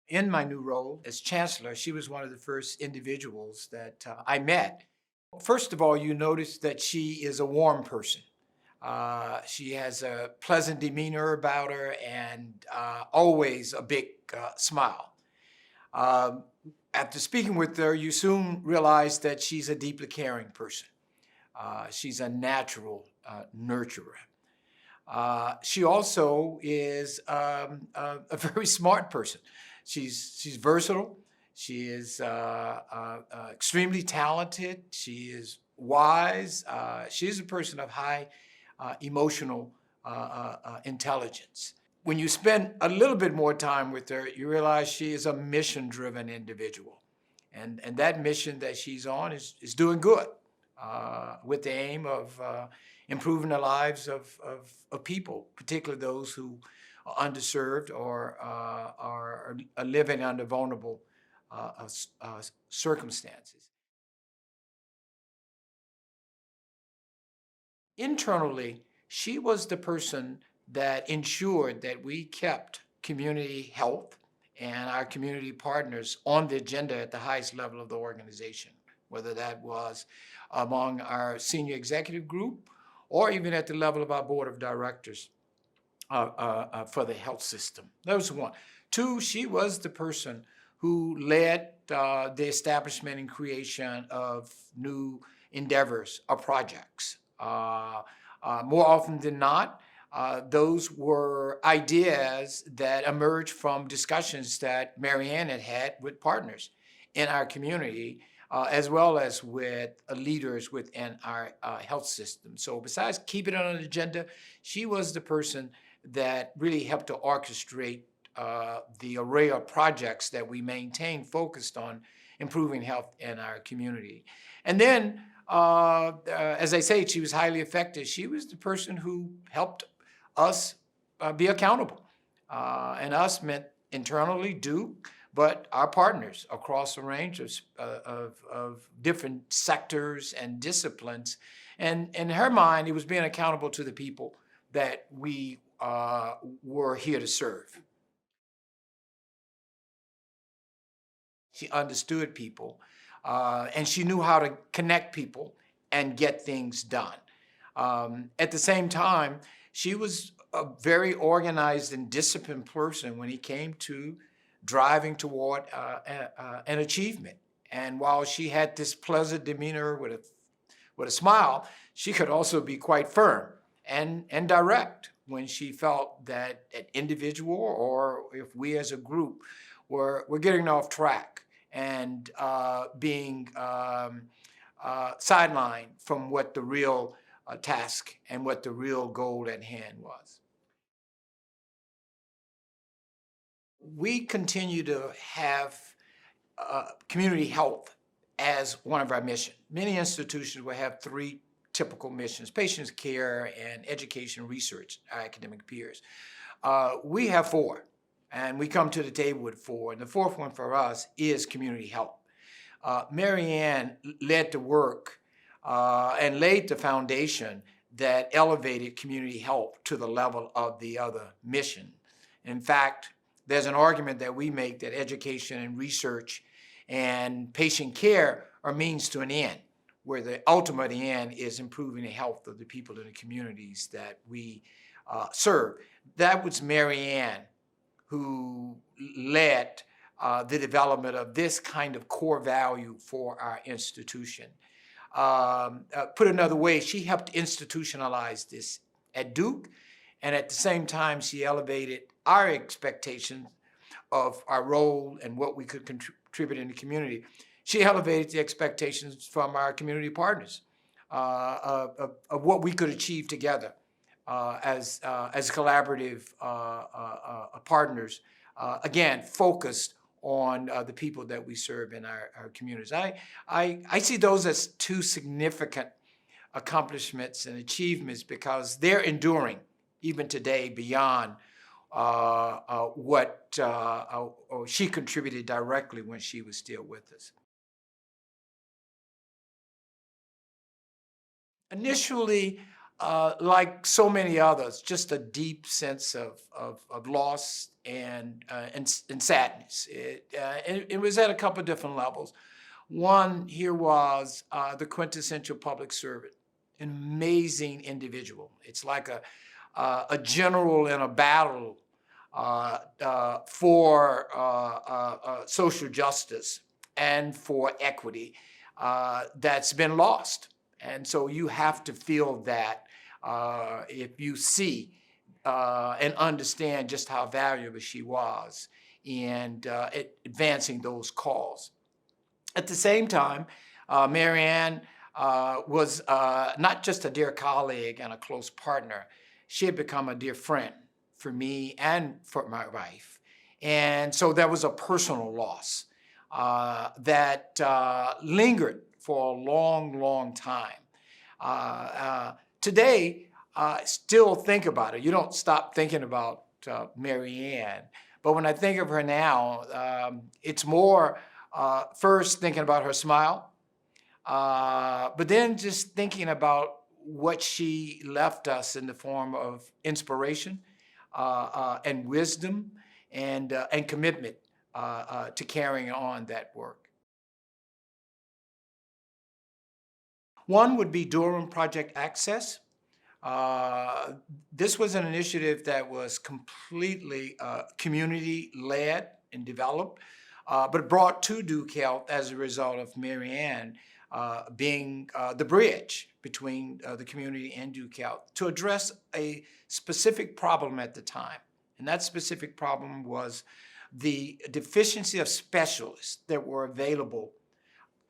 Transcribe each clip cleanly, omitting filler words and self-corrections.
In my new role as chancellor, she was one of the first individuals that I met. First of all, you notice that she is a warm person. She has a pleasant demeanor about her and always a big smile. Um, After speaking with her, you soon realize that she's a deeply caring person. She's a natural nurturer. She also is a very smart person. She's versatile. She is extremely talented. She is wise. She is a person of high emotional intelligence. When you spend a little bit more time with her, you realize she is a mission-driven individual. And that mission that she's on is doing good with the aim of improving the lives of people, particularly those who are underserved or are living under vulnerable circumstances. Internally, she was the person that ensured that we kept community health and our community partners on the agenda at the highest level of the organization, whether that was among our senior executive group or even at the level of our board of directors for the health system. That was one. Two, she was the person who led the establishment and creation of new endeavors or projects. More often than not, those were ideas that emerged from discussions that MaryAnn had had with partners in our community, as well as with leaders within our health system. So besides keeping it on the agenda, she was the person that really helped to orchestrate the array of projects that we maintain focused on improving health in our community. And then, as I say, she was highly effective. She was the person who helped us be accountable. And us meant internally Duke, but our partners across a range of different sectors and disciplines. And in her mind, it was being accountable to the people that we were here to serve. She understood people, and she knew how to connect people and get things done. At the same time, she was a very organized and disciplined person when it came to driving toward an achievement. And while she had this pleasant demeanor with a smile, she could also be quite firm and direct when she felt that an individual or if we as a group were getting off track and being sidelined from what the real task and what the real goal at hand was. We continue to have community health as one of our missions. Many institutions will have three typical missions: patient care and education, research, our academic peers. We have four, and we come to the table with four. And the fourth one for us is community health. MaryAnn led the work and laid the foundation that elevated community health to the level of the other mission. In fact, there's an argument that we make that education and research and patient care are means to an end, where the ultimate end is improving the health of the people in the communities that we serve. That was MaryAnn who led the development of this kind of core value for our institution. Put another way, she helped institutionalize this at Duke, and at the same time, she elevated our expectations of our role and what we could contribute in the community. She elevated the expectations from our community partners of what we could achieve together as collaborative partners, again, focused on the people that we serve in our communities. I see those as two significant accomplishments and achievements because they're enduring even today beyond what she contributed directly when she was still with us. Initially, like so many others, just a deep sense of loss and sadness. It was at a couple of different levels. One, here was the quintessential public servant, an amazing individual. It's like a general in a battle for social justice and for equity that's been lost. And so you have to feel that if you see and understand just how valuable she was in advancing those cause. At the same time, MaryAnn was not just a dear colleague and a close partner. She had become a dear friend for me and for my wife. And so there was a personal loss that lingered for a long, long time. Today, still think about it. You don't stop thinking about MaryAnn. But when I think of her now, it's more first thinking about her smile, but then just thinking about what she left us in the form of inspiration and wisdom and commitment to carrying on that work. One would be Durham Project Access. This was an initiative that was completely community-led and developed, but brought to Duke Health as a result of MaryAnn being the bridge between the community and Duke Health to address a specific problem at the time. And that specific problem was the deficiency of specialists that were available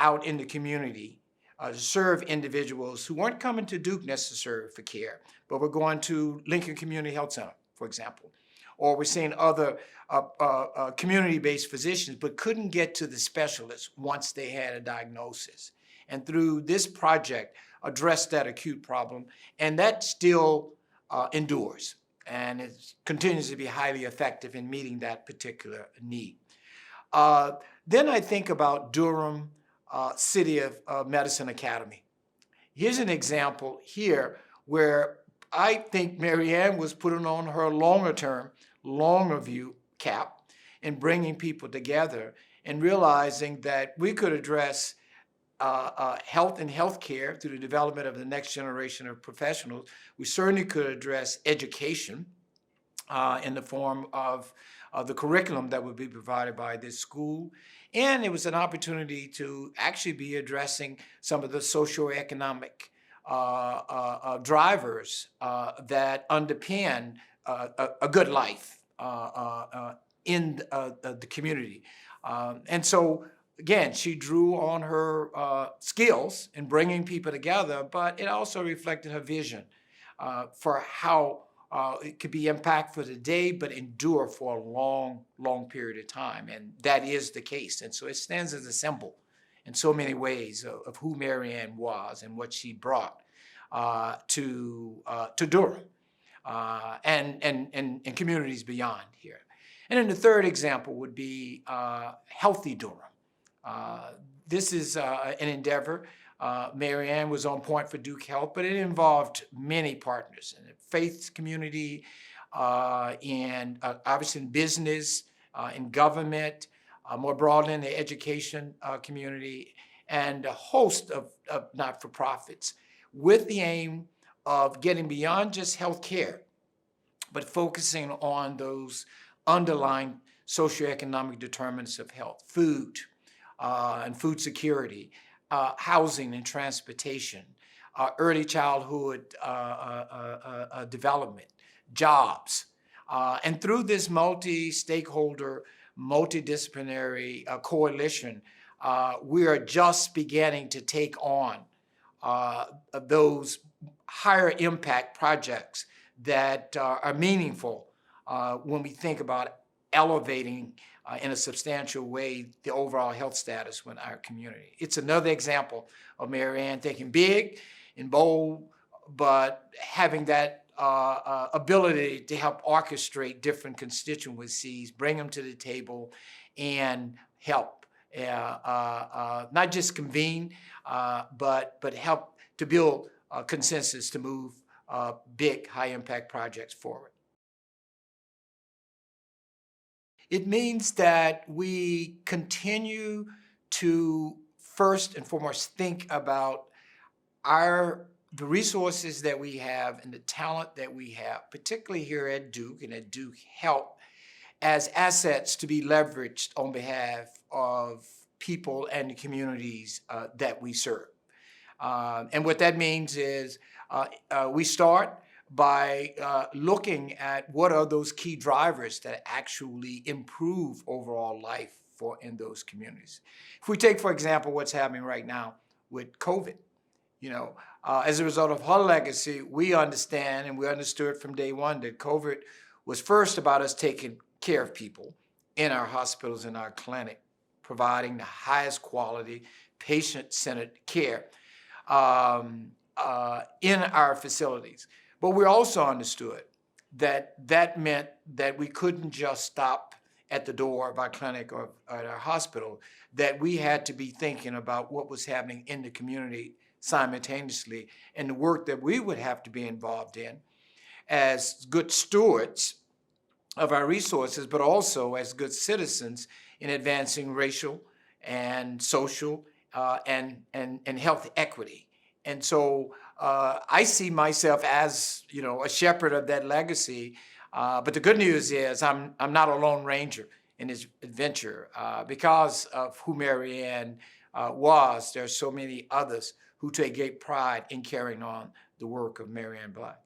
out in the community to serve individuals who weren't coming to Duke necessarily for care, but were going to Lincoln Community Health Center, for example. Or we're seeing other community-based physicians, but couldn't get to the specialists once they had a diagnosis. And through this project, addressed that acute problem, and that still endures, and it continues to be highly effective in meeting that particular need. Then I think about Durham City of Medicine Academy. Here's an example here where I think MaryAnn was putting on her longer view cap and bringing people together and realizing that we could address health and healthcare through the development of the next generation of professionals. We certainly could address education in the form of the curriculum that would be provided by this school. And it was an opportunity to actually be addressing some of the socioeconomic drivers that underpin a good life in the community. And so, again, she drew on her skills in bringing people together, but it also reflected her vision for how it could be impactful today, but endure for a long, long period of time. And that is the case. And so it stands as a symbol in so many ways of who MaryAnn was and what she brought to Durham and communities beyond here. And then the third example would be Healthy Durham. This is an endeavor. MaryAnn was on point for Duke Health, but it involved many partners in the faith community, and obviously in business, in government, more broadly in the education community, and a host of not-for-profits with the aim of getting beyond just health care, but focusing on those underlying socioeconomic determinants of health, food and food security, housing and transportation, early childhood development, jobs. And through this multi-stakeholder, multidisciplinary coalition, we are just beginning to take on those higher impact projects that are meaningful when we think about elevating in a substantial way the overall health status in our community. It's another example of MaryAnn thinking big and bold, but having that ability to help orchestrate different constituencies, bring them to the table, and help. Not just convene, but help to build consensus to move big, high-impact projects forward. It means that we continue to first and foremost think about the resources that we have and the talent that we have, particularly here at Duke and at Duke Health, as assets to be leveraged on behalf of people and the communities that we serve. And what that means is we start by looking at what are those key drivers that actually improve overall life in those communities. If we take, for example, what's happening right now with COVID, as a result of her legacy, we understand and we understood from day one that COVID was first about us taking care of people in our hospitals and our clinic, providing the highest quality, patient-centered care in our facilities. But we also understood that meant that we couldn't just stop at the door of our clinic or at our hospital, that we had to be thinking about what was happening in the community simultaneously, and the work that we would have to be involved in as good stewards of our resources, but also as good citizens in advancing racial and social and health equity. And so I see myself as, a shepherd of that legacy. But the good news is I'm not a lone ranger in this adventure. Because of who MaryAnn was, there are so many others who take great pride in carrying on the work of MaryAnn Black.